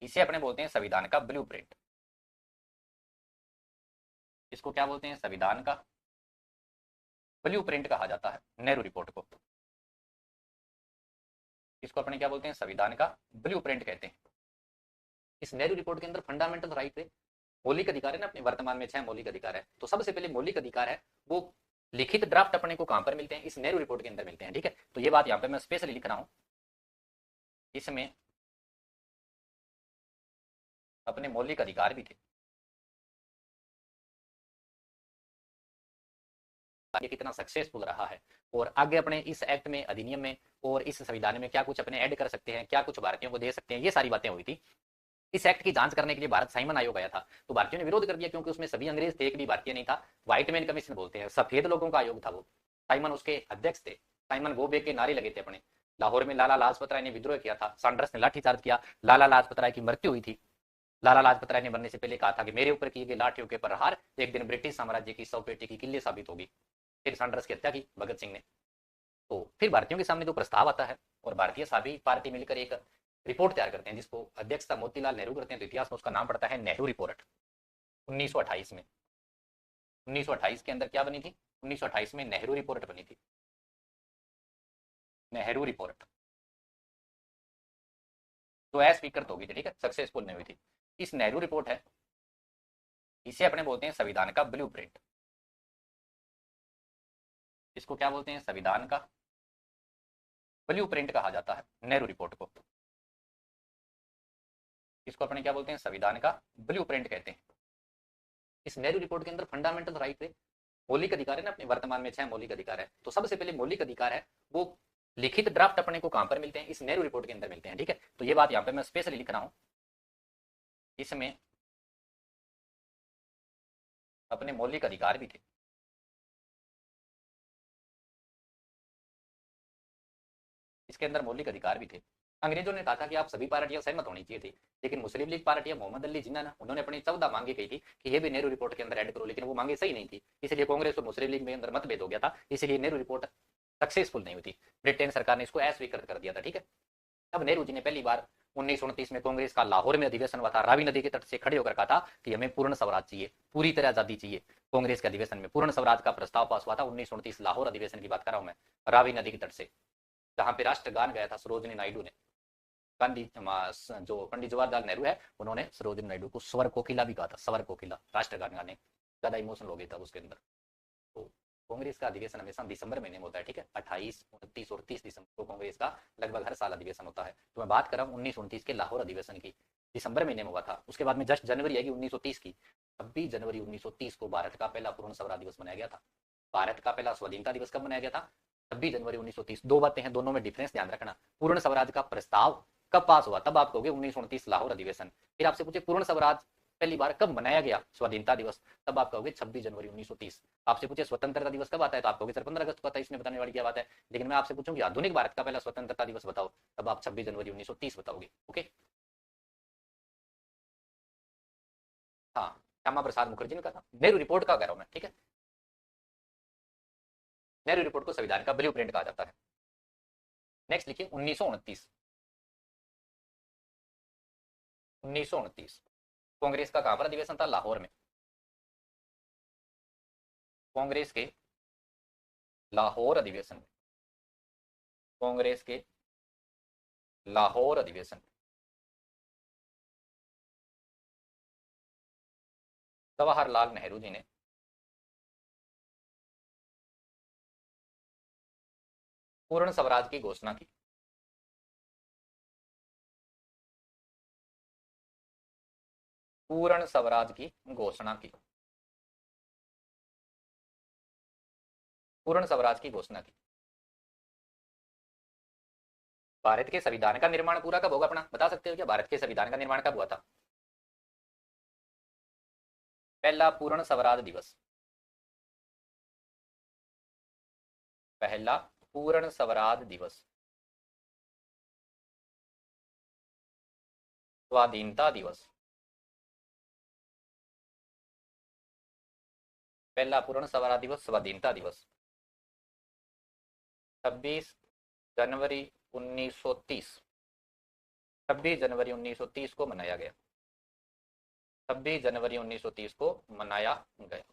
इसे अपने बोलते हैं संविधान का ब्लूप्रिंट। इसको क्या बोलते हैं? संविधान का ब्लूप्रिंट कहा जाता है नेहरू रिपोर्ट को। इसको अपने क्या बोलते हैं? संविधान का ब्लूप्रिंट कहते हैं। इस नेहरू रिपोर्ट के अंदर फंडामेंटल राइट थे, मौलिक अधिकार है ना, अपने वर्तमान में 6 मौलिक अधिकार है। तो सबसे पहले मौलिक अधिकार है वो लिखित ड्राफ्ट अपने को कहां पर मिलते हैं? इस नेहरू रिपोर्ट के अंदर मिलते हैं, ठीक है। तो ये बात यहाँ पे मैं स्पेशली लिख रहा हूं, इसमें अपने मौलिक अधिकार भी थे। ये कितना सक्सेसफुल रहा है, और आगे अपने इस एक्ट में, अधिनियम में और इस संविधान में क्या कुछ अपने ऐड कर सकते हैं, क्या कुछ भारतीयों को दे सकते हैं, ये सारी बातें हुई थी। इस एक्ट की जांच करने के लिए भारत साइमन आयोग आया था, तो भारतीयों ने विरोध कर दिया क्योंकि उसमें सभी अंग्रेज थे, एक भी भारतीय नहीं था। व्हाइट मैन कमीशन बोलते हैं, सफेद लोगों का आयोग था वो। साइमन उसके अध्यक्ष थे। साइमन गो बैक के नारे लगे थे अपने। लाहौर में लाला लाजपत राय ने विद्रोह किया था, सैंडर्स ने लाठीचार्ज किया, लाला लाजपत राय की मृत्यु हुई थी। लाला लाजपत राय ने मरने से पहले कहा था कि मेरे ऊपर किए गए लाठियों के प्रहार एक दिन ब्रिटिश साम्राज्य की 100 पेटी की किल्ली साबित होगी। फिर सैंडर्स की हत्या की भगत सिंह ने। तो फिर भारतीयों के सामने जो प्रस्ताव आता है, और भारतीय सभी पार्टी मिलकर एक रिपोर्ट तैयार करते हैं जिसको अध्यक्षता मोतीलाल नेहरू करते हैं, तो इतिहास में उसका नाम पड़ता है नेहरू रिपोर्ट। 1928 में, 1928 के अंदर क्या बनी थी? 1928 में नेहरू रिपोर्ट बनी थी। नेहरू रिपोर्ट जो अस्वीकृत होगी थी, ठीक है, सक्सेसफुल नहीं हुई थी। इस नेहरू रिपोर्ट है, इसे अपने बोलते हैं संविधान का ब्लूप्रिंट। इसको क्या बोलते हैं? संविधान का ब्लूप्रिंट कहा जाता है नेहरू रिपोर्ट को। इसको अपने क्या बोलते हैं? संविधान का ब्लूप्रिंट कहते हैं। इस नेहरू रिपोर्ट के अंदर फंडामेंटल राइट है, मौलिक अधिकार है ना, अपने वर्तमान में 6 मौलिक अधिकार है। तो सबसे पहले मौलिक अधिकार है वो लिखित ड्राफ्ट अपने को कहां पर मिलते हैं? इस नेहरू रिपोर्ट के अंदर मिलते हैं, ठीक है। तो ये बात यहाँ पे मैं स्पेशली लिख रहा हूं, इसमें अपने मौलिक अधिकार भी थे। इसके अंदर मौलिक अधिकार भी थे। अंग्रेजों ने कहा था कि आप सभी पार्टियां सहमत होनी चाहिए थी, लेकिन मुस्लिम लीग पार्टी मोहम्मद अली जिन्ना ना, उन्होंने अपनी 14 मांगे कही थी कि ये भी नेहरू रिपोर्ट के अंदर ऐड करो, लेकिन वो मांगे सही नहीं थी, इसलिए कांग्रेस और मुस्लिम लीग में अंदर मतभेद हो गया था, इसलिए नेहरू रिपोर्ट सक्सेसफुल नहीं हुई थी। ब्रिटेन सरकार ने इसको अस्वीकृत कर दिया था, ठीक है। अब नेहरू जी ने पहली बार 1929 में कांग्रेस का लाहौर में अधिवेशन हुआ था, रावी नदी के तट से खड़े होकर कहा था कि हमें पूर्ण स्वराज चाहिए, पूरी तरह आजादी चाहिए। कांग्रेस के अधिवेशन में पूर्ण स्वराज का प्रस्ताव पास हुआ था। 1929 लाहौर अधिवेशन की बात कर रहा हूं मैं, रावी नदी के तट से, जहां पे राष्ट्रगान गाया था सरोजनी नायडू ने। गांधी जो पंडित जवाहरलाल नेहरू है, उन्होंने सरोजनी नायडू को स्वर कोकिला भी कहा था, स्वर कोकिला, राष्ट्रगान गाने। ज्यादा इमोशनल हो गया था उसके अंदर। तो कांग्रेस का अधिवेशन हमेशा दिसंबर महीने में होता है, ठीक है। 28, 29 और 30 दिसंबर को कांग्रेस का लगभग हर साल अधिवेशन होता है। तो मैं बात कर रहा हूँ 1929 के लाहौर अधिवेशन की, दिसंबर महीने में हुआ था। उसके बाद में जस्ट जनवरी आएगी 1930 की। 26 जनवरी 1930 को भारत का पहला पूर्ण स्वराज दिवस मनाया गया था। भारत का पहला स्वाधीनता दिवस कब मनाया गया था? 26 जनवरी 1930। दो बातें हैं, दोनों में डिफरेंस ध्यान रखना। पूर्ण स्वराज का प्रस्ताव कब पास हुआ? तब आप कहोगे 1929 लाहौर अधिवेशन। फिर आपसे पूछे पूर्ण स्वराज पहली बार कब मनाया गया, स्वाधीनता दिवस, तब आप कहोगे 26 जनवरी 1930। आपसे पूछे स्वतंत्रता दिवस कब आता है, तो आप कहोगे सर 15 अगस्त को आता है, इसमें बताने वाली क्या बात है। लेकिन मैं आपसे पूछूंगी आधुनिक भारत का पहला स्वतंत्रता दिवस बताओ, तब आप 26 जनवरी 1930 बताओगे। ओके, हाँ, श्यामा प्रसाद मुखर्जी ने कहा था। नेहरू रिपोर्ट का कह रहा हूं मैं, ठीक है। नेहरू रिपोर्ट को संविधान का ब्लू प्रिंट कहा जाता है। नेक्स्ट लिखिए 1929। 1929 कांग्रेस का कहां पर अधिवेशन था? लाहौर में। कांग्रेस के लाहौर अधिवेशन में, कांग्रेस के लाहौर अधिवेशन, जवाहरलाल नेहरू जी ने पूर्ण स्वराज की घोषणा की। पूर्ण स्वराज की घोषणा की। पूर्ण स्वराज की घोषणा की। भारत के संविधान का निर्माण पूरा कब होगा अपना, बता सकते हो क्या? भारत के संविधान का निर्माण कब हुआ था? पहला पूर्ण स्वराज दिवस। पहला पूर्ण स्वराज दिवस। स्वाधीनता दिवस। पहला पूर्ण स्वराज दिवस, स्वाधीनता दिवस 26 जनवरी 1930। 26 जनवरी 1930 को मनाया गया। 26 जनवरी 1930 को मनाया गया।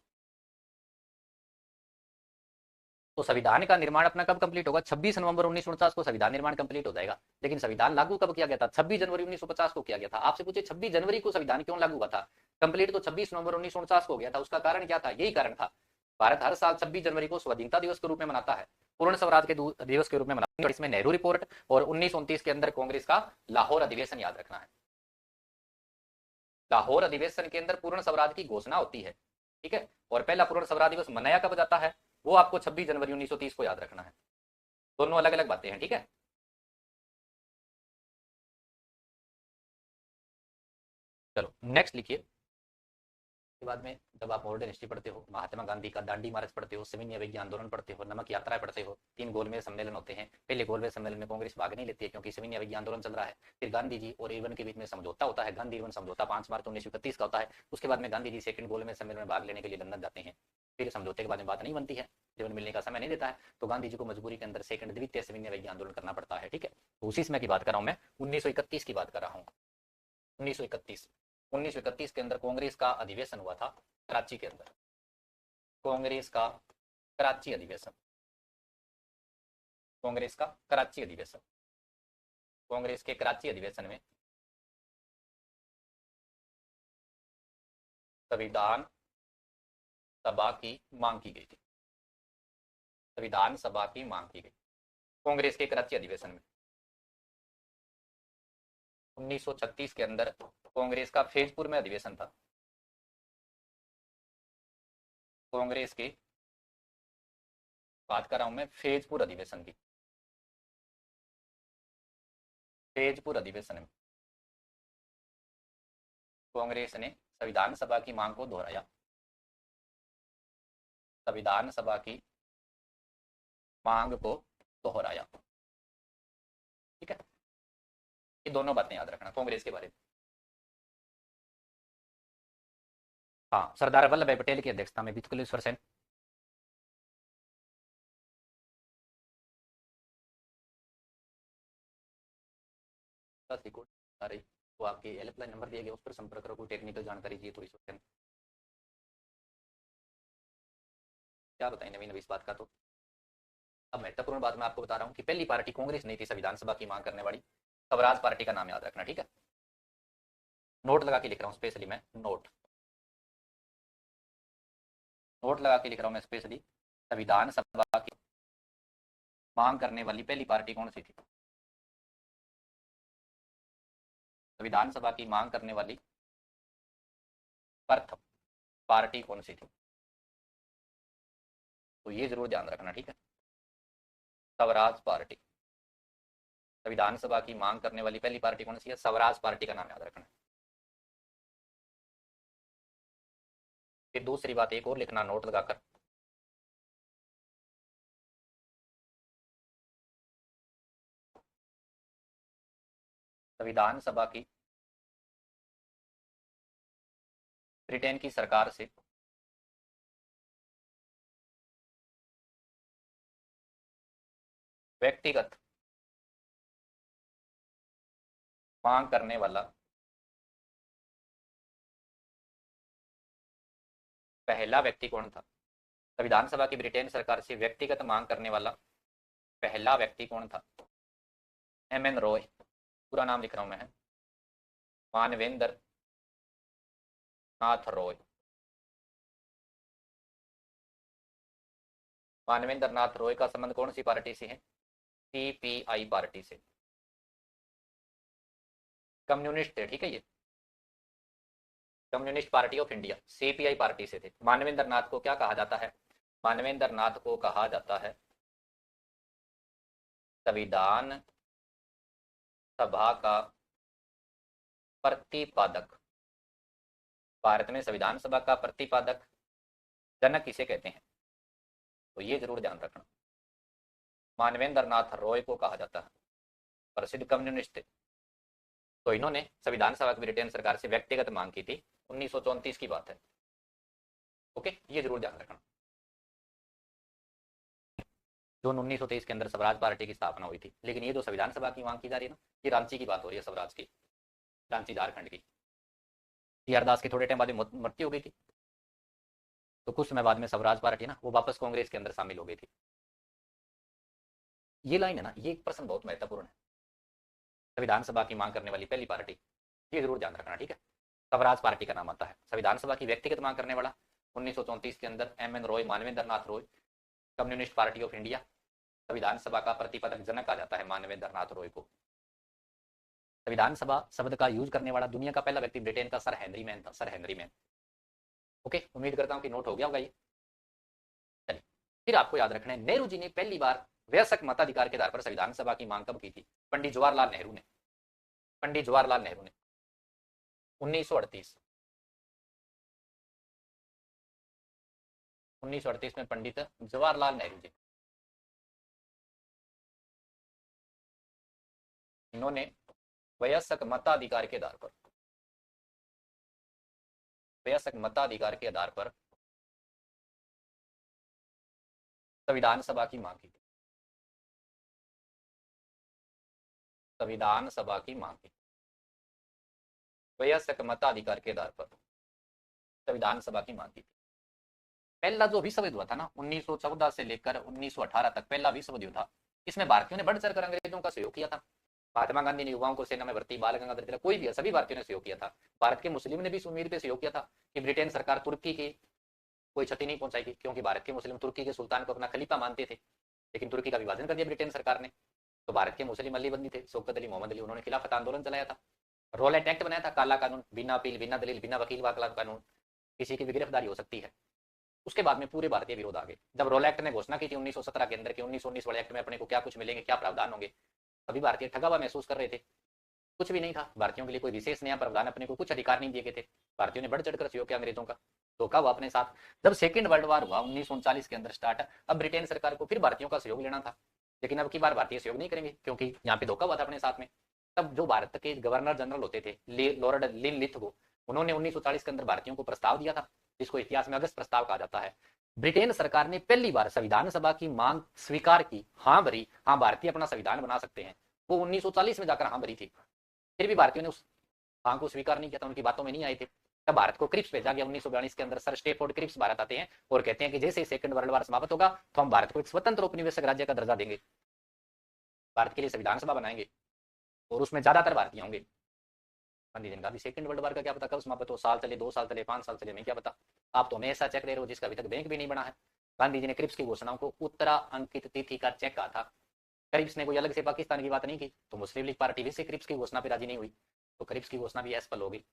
तो संविधान का निर्माण अपना कब कंप्लीट होगा? 26 नवंबर 1949 को संविधान निर्माण कंप्लीट हो जाएगा। लेकिन संविधान लागू कब किया गया था? 26 जनवरी 1950 को किया गया था। आपसे पूछे 26 जनवरी को संविधान क्यों लागू हुआ था? कंप्लीट तो 26 नवंबर 1949 को हो गया था। उसका कारण क्या था? यही कारण था, भारत हर साल 26 जनवरी को स्वाधीनता दिवस के रूप में मनाता है, पूर्ण स्वराज के दिवस के रूप में मनाता है। इसमें नेहरू रिपोर्ट और 1929 के अंदर कांग्रेस का लाहौर अधिवेशन याद रखना है। लाहौर अधिवेशन के अंदर पूर्ण स्वराज की घोषणा होती है, ठीक है। और पहला पूर्ण स्वराज दिवस मनाया कब जाता है, वो आपको 26 जनवरी 1930 को याद रखना है। दोनों अलग अलग बातें हैं, ठीक है। चलो नेक्स्ट लिखिए। के बाद में जब आप मॉडर्न हिस्ट्री पढ़ते हो, महात्मा गांधी का दांडी मार्च पढ़ते हो, सविनय अवज्ञा आंदोलन पढ़ते हो, नमक यात्रा पढ़ते हो, 3 गोलमेज सम्मेलन होते हैं। पहले गोलमेज सम्मेलन में कांग्रेस भाग नहीं लेती है क्योंकि सविनय अवज्ञा आंदोलन चल रहा है। फिर गांधी जी और इरविन के बीच में समझौता होता है, गांधी इरविन समझौता 5 मार्च 1931 का होता है। उसके बाद में गांधी जी सेकंड गोलमेज सम्मेलन में भाग लेने के लिए लंदन जाते हैं। फिर समझौते के बाद में बात नहीं बनती है, इरविन मिलने का समय नहीं देता है, तो गांधी जी को मजबूरी के अंदर सेकंड द्वितीय सविनय अवज्ञा आंदोलन करना पड़ता है, ठीक है। तो उसी समय की बात कर रहा हूँ मैं, 1931 की बात कर रहा हूँ। 1931 के अंदर कांग्रेस का अधिवेशन हुआ था कराची के अंदर। कांग्रेस का कराची अधिवेशन। कांग्रेस का कराची अधिवेशन। कांग्रेस के कराची अधिवेशन में संविधान सभा की मांग की गई थी। संविधान सभा की मांग की गई कांग्रेस के कराची अधिवेशन में। 1936 के अंदर कांग्रेस का फैजपुर में अधिवेशन था। कांग्रेस की बात कर रहा हूं मैं, फैजपुर अधिवेशन की। फैजपुर अधिवेशन में कांग्रेस ने संविधान सभा की मांग को दोहराया। संविधान सभा की मांग को दोहराया, ठीक है। ये दोनों बातें याद रखना कांग्रेस के बारे में। हाँ, सरदार वल्लभ भाई पटेल की अध्यक्षता में 42%। रिकॉर्ड आ रही तो आपके हेल्पलाइन नंबर दिए गए, उस पर संपर्क करो। कोई टेक्निकल जानकारी चाहिए तो इस वक्त क्या बताएं नवीन अभी इस बात का। तो अब महत्वपूर्ण बात मैं आपको बता रहा हूँ कि पहली पार्टी कांग्रेस नहीं थी संविधान सभा की मांग करने वाली, स्वराज पार्टी का नाम याद रखना, ठीक है। नोट लगा के लिख रहा हूँ स्पेशली मैं, नोट नोट लगा के लिख रहा हूँ मैं स्पेशली। संविधान सभा की मांग करने वाली पहली पार्टी कौन सी थी? संविधान सभा की मांग करने वाली प्रथम पार्टी कौन सी थी? तो ये जरूर ध्यान रखना, ठीक है। स्वराज पार्टी। संविधान सभा की मांग करने वाली पहली पार्टी कौन सी है? स्वराज पार्टी का नाम याद रखना। फिर दूसरी बात एक और लिखना नोट लगाकर, संविधान सभा की ब्रिटेन की सरकार से व्यक्तिगत मांग करने वाला पहला व्यक्ति कौन था? संविधान सभा की ब्रिटेन सरकार से व्यक्तिगत मांग करने वाला पहला व्यक्ति कौन था? एम एन रॉय, पूरा नाम लिख रहा हूं मैं, मानवेंद्र नाथ रॉय। मानवेंद्र नाथ रॉय का संबंध कौन सी पार्टी से है? सीपीआई पार्टी से, कम्युनिस्ट थे, ठीक है ये। Communist party of India, CPI party से थे। मानवेंद्र नाथ को क्या कहा जाता है? मानवेंद्र नाथ को कहा जाता है संविधान सभा का प्रतिपादक। भारत में संविधान सभा का प्रतिपादक जनक किसे कहते हैं? तो ये जरूर ध्यान रखना। मानवेंद्र नाथ रॉय को कहा जाता है, प्रसिद्ध कम्युनिस्ट थे। तो इन्होंने संविधान सभा की ब्रिटेन सरकार से व्यक्तिगत मांग की थी, 1934 की बात है। ओके, ये जरूर ध्यान रखना। जून 1923 के अंदर स्वराज पार्टी की स्थापना हुई थी। लेकिन ये जो संविधान सभा की मांग की जा रही है ना, ये रांची की बात हो रही है, स्वराज की, रांची झारखंड की। टी आर दास की थोड़े टाइम बाद मृत्यु हो गई थी, तो कुछ समय बाद में स्वराज पार्टी ना वो वापस कांग्रेस के अंदर शामिल हो गई थी। ये लाइन है ना, ये प्रश्न बहुत महत्वपूर्ण है। संविधान सभा की मांग करने वाली पहली पार्टी, ये जरूर ध्यान रखना, ठीक है। स्वराज पार्टी का नाम आता है। संविधान सभा की व्यक्तिगत मांग करने वाला 1934 के अंदर M N Roy, Manvendra Nath Roy, communist party of India. संविधान सभा का प्रतिपादक जनक कहा जाता है मानवेंद्र नाथ रॉय को। संविधान सभा शब्द का यूज करने वाला दुनिया का पहला व्यक्ति ब्रिटेन का सर हेनरी मैन था, सर हेनरी मैन। ओके, उम्मीद करता हूं कि नोट हो गया होगा ये। चलिए, फिर आपको याद रखना है, नेहरू जी ने पहली बार वयस्क मताधिकार के आधार पर संविधान सभा की मांग कब की थी? पंडित जवाहरलाल नेहरू ने। पंडित जवाहरलाल नेहरू ने 1938, 1938 में पंडित जवाहरलाल नेहरू जी, इन्होंने वयस्क मताधिकार के आधार पर, वयस्क मताधिकार के आधार पर संविधान सभा की मांग की थी। संविधान सभा की मांग की, वयस्क मताधिकार के आधार पर संविधान सभा की मांग की थी। पहला जो विश्व युद्ध हुआ था ना 1914 से लेकर 1918 तक, पहला विश्व युद्ध था, इसमें भारतीयों ने बढ़ चढ़कर अंग्रेजों का सहयोग किया था। महात्मा गांधी ने युवाओं को सेना में भर्ती, बाल गंगाधर तिलक, कोई भी सभी भारतीयों ने सहयोग किया था। भारत के मुस्लिम ने भी इस उम्मीद पे सहयोग किया था कि ब्रिटेन सरकार तुर्की की कोई क्षति नहीं पहुंचाएगी, क्योंकि भारत के मुस्लिम तुर्की के सुल्तान को अपना खलीफा मानते थे। लेकिन तुर्की का विभाजन कर दिया ब्रिटेन सरकार ने, तो भारत के मुस्लिम अली बंदी थे, शौकत अली, मोहम्मद अली, उन्होंने खिलाफत आंदोलन चलाया था। रोलेट एक्ट बनाया था, काला कानून, बिना अपील, बिना दलील, बिना वकील वाला कानून, किसी की भी गिरफ्तारी हो सकती है। उसके बाद में पूरे भारतीय विरोध आ गए। जब रोल एक्ट ने घोषणा की थी 1917 के अंदर कि 1919 वाले एक्ट में अपने को क्या कुछ मिलेंगे, क्या प्रावधान होंगे, अभी भारतीय ठगा हुआ महसूस कर रहे थे। कुछ भी नहीं था भारतीयों के लिए, कोई विशेष नया प्रावधान, अपने को कुछ अधिकार नहीं दिए गए थे। भारतीयों ने बढ़ चढ़कर सहयोग किया अंग्रेजों का, धोखा हुआ अपने साथ। जब सेकेंड वर्ल्ड वॉर हुआ 1939 के अंदर स्टार्ट, अब ब्रिटेन सरकार को फिर भारतीयों का सहयोग लेना था, लेकिन अब की बार भारतीय सहयोग नहीं करेंगे क्योंकि यहाँ पे धोखा हुआ था अपने साथ में। तब जो भारत के गवर्नर जनरल होते थे लॉर्ड लिनलिथगो, उन्होंने 1940 के अंदर भारतीयों को प्रस्ताव दिया था, जिसको इतिहास में अगस्त प्रस्ताव कहा जाता है। ब्रिटेन सरकार ने पहली बार संविधान सभा की मांग स्वीकार की, हाँ भरी, हाँ भारतीय अपना संविधान बना सकते हैं। वो 1940 में जाकर हाँ भरी थी, फिर भी भारतीयों ने उस हाँ को स्वीकार नहीं किया था, उनकी बातों में नहीं आए थे। तब भारत को क्रिप्स भेजा गया 1942 के अंदर। सर स्टेफोर्ड क्रिप्स भारत आते हैं और कहते हैं कि जैसे सेकंड वर्ल्ड वॉर समाप्त होगा तो हम भारत को एक स्वतंत्र उपनिवेशक राज्य का दर्जा देंगे, भारत के लिए संविधान सभा बनाएंगे और उसमें ज्यादातर भारतीय होंगे। गांधी जी ने कहा सेकंड वर्ल्ड वॉर का क्या पता कब समाप्त हो, साल चले, 2 साल चले, 5 साल चले, मैं क्या पता, आप तो हमेशा चेक दे रहे हो जिसका अभी तक बैंक भी नहीं बना है। गांधी जी ने क्रिप्स की घोषणाओं को उत्तरा अंकित तिथि का चेक कहा था। क्रिप्स ने कोई अलग से पाकिस्तान की बात नहीं की, तो मुस्लिम लीग पार्टी भी से क्रिप्स की घोषणा पर राजी नहीं हुई, तो क्रिप्स की घोषणा भी असफल होगी।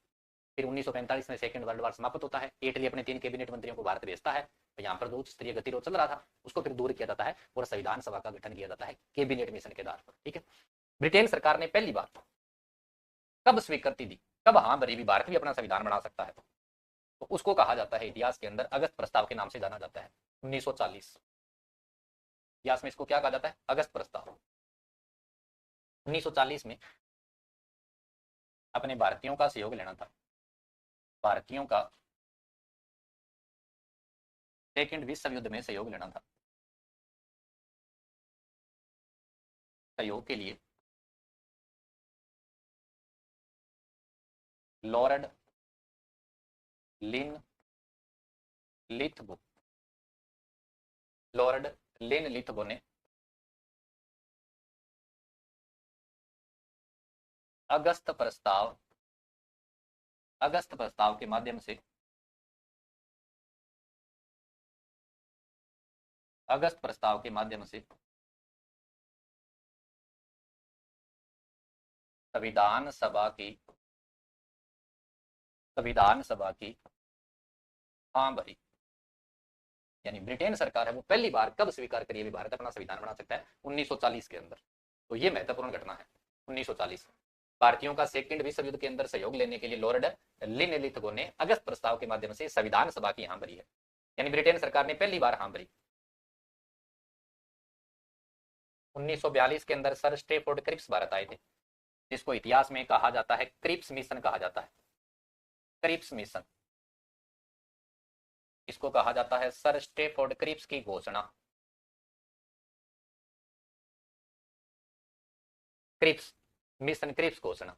फिर 1945 में सेकंड वर्ल्ड वॉर समाप्त होता है। इटली अपने 3 कैबिनेट मंत्रियों को भारत भेजता है, तो यहाँ पर जो उच्च स्तरीय गतिरोध चल रहा था उसको फिर दूर किया जाता है और संविधान सभा का गठन किया जाता है कैबिनेट मिशन के आधार पर, ठीक है। ब्रिटेन सरकार ने पहली बार कब स्वीकृति दी, कब हाँ भरी भी भारत भी अपना संविधान बना सकता है, तो उसको कहा जाता है इतिहास के अंदर अगस्त प्रस्ताव के नाम से जाना जाता है। 1940 इतिहास में इसको क्या कहा जाता है? अगस्त प्रस्ताव। 1940 में अपने भारतीयों का सहयोग लेना था, भारतीयों का सेकेंड विश्व युद्ध में सहयोग लेना था। सहयोग के लिए लॉर्ड लिन लिथगो, लॉर्ड लिन लिथगो ने अगस्त प्रस्ताव, अगस्त प्रस्ताव के माध्यम से, अगस्त प्रस्ताव के माध्यम से संविधान सभा की संविधान सभा की हाँ भरी, यानी ब्रिटेन सरकार है वो पहली बार कब स्वीकार करी भारत अपना संविधान बना सकता है? 1940 के अंदर। तो ये महत्वपूर्ण घटना है। 1940 भारतीयों का सेकेंड विश्व युद्ध के अंदर सहयोग लेने के लिए लॉर्ड लिनलिथगो ने अगस्त प्रस्ताव के माध्यम से संविधान सभा की हाँ भरी है, यानी ब्रिटेन सरकार ने पहली बार हाँ भरी। 1942 के अंदर सर स्टेफोर्ड क्रिप्स भारत आए थे, जिसको इतिहास में कहा जाता है क्रिप्स मिशन कहा जाता है। क्रिप्स मिशन, इसको कहा जाता है सर स्टेफोर्ड क्रिप्स की घोषणा। क्रिप्स मिशन, क्रिप्स घोषणा।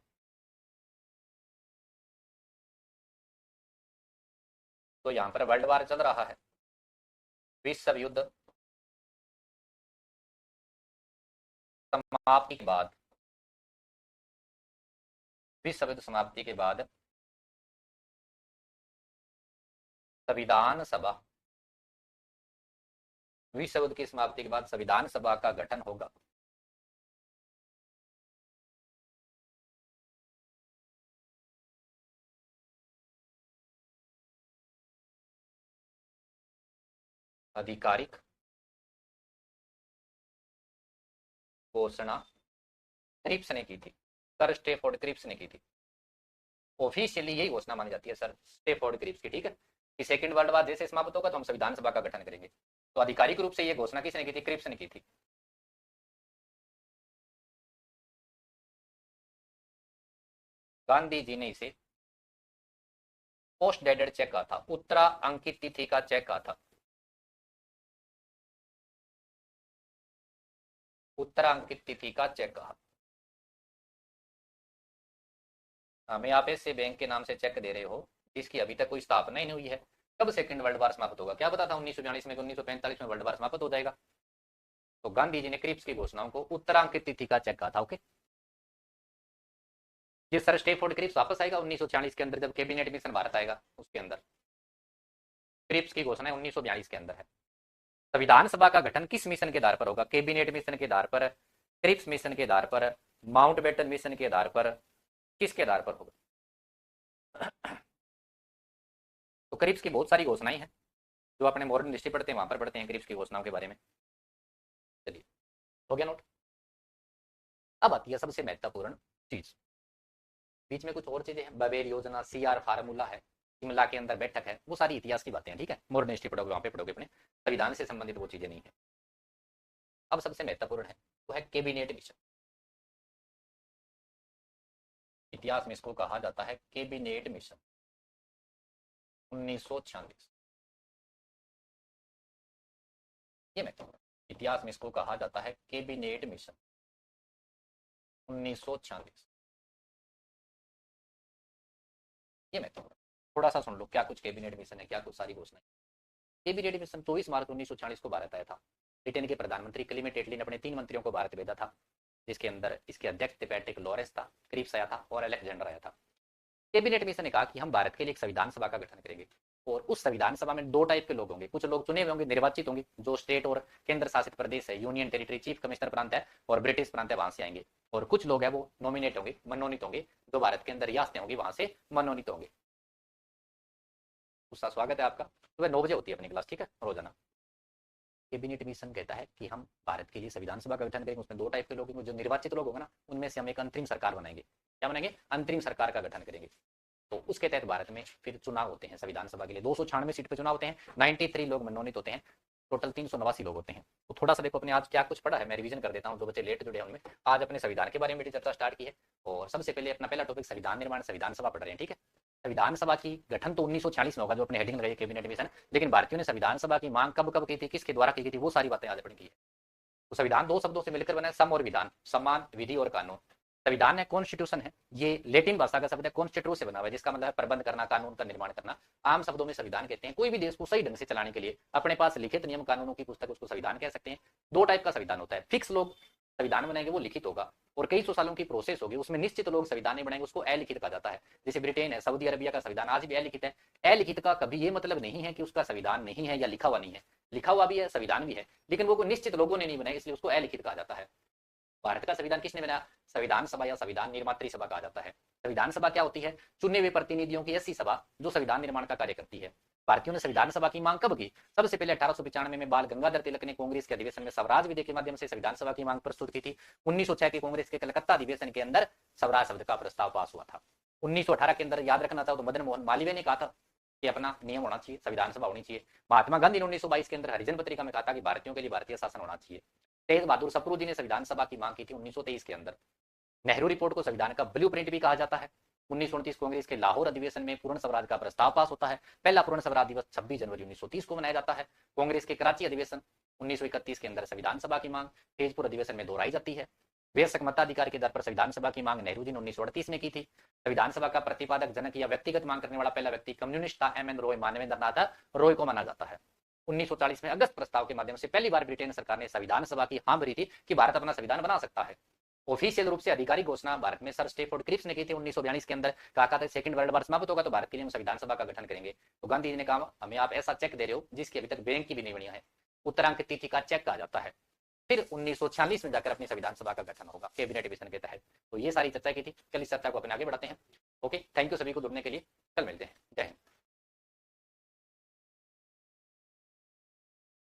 तो यहां पर वर्ल्ड वार चल रहा है, विश्व युद्ध समाप्ति के बाद, विश्व युद्ध समाप्ति के बाद संविधान सभा, विश्व युद्ध की समाप्ति के बाद संविधान सभा का गठन होगा। आधिकारिक घोषणा क्रिप्स ने की थी, सर स्टेफोर्ड क्रिप्स ने की थी। ऑफिशियली यही घोषणा मानी जाती है सर स्टेफोर्ड क्रिप्स की, ठीक है, कि सेकंड वर्ल्ड वार जैसे समाप्त होगा तो हम संविधान सभा का गठन करेंगे। तो आधिकारिक रूप से यह घोषणा किसने की थी? क्रिप्स ने की थी। गांधी जी ने इसे पोस्ट डेटेड चेक कहा था, उत्तरा अंकित तिथि का चेक कहा था, उत्तरा अंकित तिथि का चेक कहा। हमें आप ऐसे बैंक के नाम से चेक दे रहे हो जिसकी अभी तक कोई स्थापना ही नहीं हुई है, कब सेकंड वर्ल्ड वार समाप्त होगा? क्या पता था 1942 में, 1945 में वर्ल्ड वार समाप्त हो जाएगा? तो गांधी जी ने क्रिप्स की घोषणाओं को उत्तरांकित तिथि का चेक कहा था। ओके, ये सर स्टेफोर्ड क्रिप्स वापस आएगा 1946 के अंदर, जब कैबिनेट मिशन भारत आएगा उसके अंदर। क्रिप्स की घोषणा 1942 के अंदर है। संविधान सभा का गठन किस मिशन के आधार पर होगा? कैबिनेट मिशन के आधार पर, क्रिप्स मिशन के आधार पर, माउंटबेटन मिशन के आधार पर, किसके आधार पर होगा? तो क्रिप्स की बहुत सारी घोषणाएं हैं, जो अपने मॉडर्न हिस्ट्री पढ़ते हैं वहां पर पढ़ते हैं क्रिप्स की घोषणाओं के बारे में। चलिए, हो गया नोट। अब आती है सबसे महत्वपूर्ण चीज, बीच में कुछ और चीजें हैं, बबेल योजना, CR फार्मूला है, शिमला के अंदर बैठक है, वो सारी इतिहास की बातें हैं, ठीक है, मॉडर्न हिस्ट्री पढ़ोगे वहां पे पढ़ोगे, अपने संविधान से संबंधित वो चीजें नहीं है। अब सबसे महत्वपूर्ण है वो है कैबिनेट मिशन। इतिहास में इसको कहा जाता है कैबिनेट मिशन 1946। ये महत्वपूर्ण, इतिहास में इसको कहा जाता है कैबिनेट मिशन 1946। ये महत्वपूर्ण, थोड़ा सा सुन लो क्या कुछ कैबिनेट मिशन है, क्या कुछ सारी घोषणाएं। कैबिनेट मिशन 24 मार्च 1946 को भारत आया था। ब्रिटेन के प्रधानमंत्री क्लेमेंट एटली ने अपने 3 मंत्रियों को भारत भेजा था, जिसके अंदर इसके अध्यक्ष थे पैट्रिक लॉरेंस था, क्रिप्स आया था और अलेक्जेंडर आया था। कैबिनेट मिशन ने कहा कि हम भारत के लिए एक संविधान सभा का गठन करेंगे, और उस संविधान सभा में 2 टाइप के लोग होंगे, कुछ लोग चुने हुए होंगे, निर्वाचित होंगे, जो स्टेट और केंद्र शासित प्रदेश है, यूनियन टेरिटरी, चीफ कमिश्नर प्रांत है और ब्रिटिश प्रांत है, वहां से आएंगे। और कुछ लोग है वो नॉमिनेट होंगे, मनोनीत होंगे, जो भारत के अंदर रियासतें होंगी वहां से मनोनीत होंगे। उसका स्वागत है आपका। सुबह 9 बजे होती है अपनी क्लास, ठीक है, रोजाना। कैबिनेट मिशन कहता है कि हम भारत के लिए संविधान सभा का गठन करेंगे, उसमें 2 टाइप के लोग होंगे, जो निर्वाचित लोग होंगे ना, उनमें से हम एक अंतरिम सरकार बनाएंगे। क्या बनाएंगे? अंतरिम सरकार का गठन करेंगे। तो उसके तहत भारत में फिर चुनाव होते हैं संविधान सभा के लिए, 296 सीट पे चुनाव होते हैं, 93 लोग मनोनीत होते हैं, टोटल 389 लोग होते हैं। तो थोड़ा सा देखो अपने आज क्या कुछ पढ़ा है, मैं रिवीजन कर देता हूँ, जो बच्चे लेट जुड़े हैं उनमें। आज अपने संविधान के बारे में भी चर्चा स्टार्ट की है, और सबसे पहले अपना पहला टॉपिक संविधान निर्माण, संविधान सभा पढ़ रहे हैं, ठीक है। संविधान सभा की गठन तो 1946 में होगा, जो अपने हेडिंग लगाई कैबिनेट मिशन, लेकिन भारतीयों ने संविधान सभा की मांग कब कब की थी, किसके द्वारा की थी, वो सारी बातें आज पढ़ी है। तो संविधान 2 शब्दों से मिलकर बना है, सम और विधान, सम्मान, विधि और कानून। संविधान है, कॉन्स्टिट्यूशन है, ये लैटिन भाषा का शब्द है, कॉन्स्टिट्यू से बना हुआ है, जिसका मतलब है प्रबंध करना, कानून का निर्माण करना। आम शब्दों में संविधान कहते हैं कोई भी देश को सही ढंग से चलाने के लिए अपने पास लिखित नियम कानूनों की पुस्तक, उसको संविधान कह सकते हैं। 2 टाइप का संविधान होता है, फिक्स लोग संविधान बनाएंगे वो लिखित होगा, और कई 100 सालों की प्रोसेस होगी, उसमें निश्चित लोग संविधान नहीं बनाएंगे, उसको अलिखित कहा जाता है। जैसे ब्रिटेन है, सऊदी अरबिया का संविधान आज भी अलिखित है। अलिखित का कभी ये मतलब नहीं है कि उसका संविधान नहीं है या लिखा हुआ नहीं है, लिखा हुआ भी है, संविधान भी है, लेकिन वो निश्चित लोगों ने नहीं बनाया, इसलिए उसको अलिखित कहा जाता है। भारत का संविधान किसने बनाया? संविधान सभा या संविधान निर्मात्री सभा कहा जाता है। संविधान सभा क्या होती है? चुने हुए प्रतिनिधियों की ऐसी सभा जो संविधान निर्माण का कार्य करती है। भारतीयों ने संविधान सभा की मांग कब की? सबसे पहले 1895 में बाल गंगाधर तिलक ने कांग्रेस के अधिवेशन में स्वराज विधेयक के माध्यम से संविधान सभा की मांग प्रस्तुत की थी। 1906 के कांग्रेस के कलकत्ता अधिवेशन के अंदर स्वराज शब्द का प्रस्ताव पास हुआ था। 1918 के अंदर याद रखना था तो मदन मोहन मालवीय ने कहा था कि अपना नियम होना चाहिए, संविधान सभा होनी चाहिए। महात्मा गांधी ने 1922 के अंदर हरिजन पत्रिका में कहा था कि भारतीयों के लिए भारतीय शासन होना चाहिए। तेज बहादुर सप्रू जी ने संविधान सभा की मांग की थी 1923 के अंदर। नेहरू रिपोर्ट को संविधान का ब्लूप्रिंट भी कहा जाता है। 1929 कांग्रेस के लाहौर अधिवेशन में पूर्ण स्वराज का प्रस्ताव पास होता है। पहला पूर्ण स्वराज दिवस 26 जनवरी 1930 को मनाया जाता है। कांग्रेस के कराची अधिवेशन 1931 के अंदर संविधान सभा की मांग तेजपुर अधिवेशन में दोहराई जाती है। वयस्क मताधिकार के दर पर संविधान सभा की मांग नेहरू जी ने 1938 में की थी। संविधान सभा का प्रतिपादक जनक या व्यक्तिगत मांग करने वाला पहला व्यक्ति कम्युनिस्ट था एम एन रॉय, मानवेंद्रनाथ रॉय को माना जाता है। 1940 में अगस्त प्रस्ताव के माध्यम से पहली बार ब्रिटेन सरकार ने संविधान सभा की हाँ भरी थी कि भारत अपना संविधान बना सकता है। ऑफिशियल रूप से आधिकारिक घोषणा भारत में सर स्टेफोर्ड क्रिप्स ने की थी 1942 के अंदर। कहा था सेकंड वर्ल्ड वॉर समाप्त होगा तो भारत के लिए हम संविधान सभा का गठन करेंगे। तो गांधी जी ने कहा हमें आप ऐसा चेक दे रहे हो जिसकी अभी तक बैंक की भी नहीं बनी है, उत्तरांक तिथि का चेक कहा जाता है। फिर 1946 में जाकर अपनी संविधान सभा का गठन होगा कैबिनेट मिशन के तहत। तो ये सारी चर्चा की थी। कल इस चर्चा को अपने आगे बढ़ाते हैं। ओके, थैंक यू सभी को जुड़ने के लिए।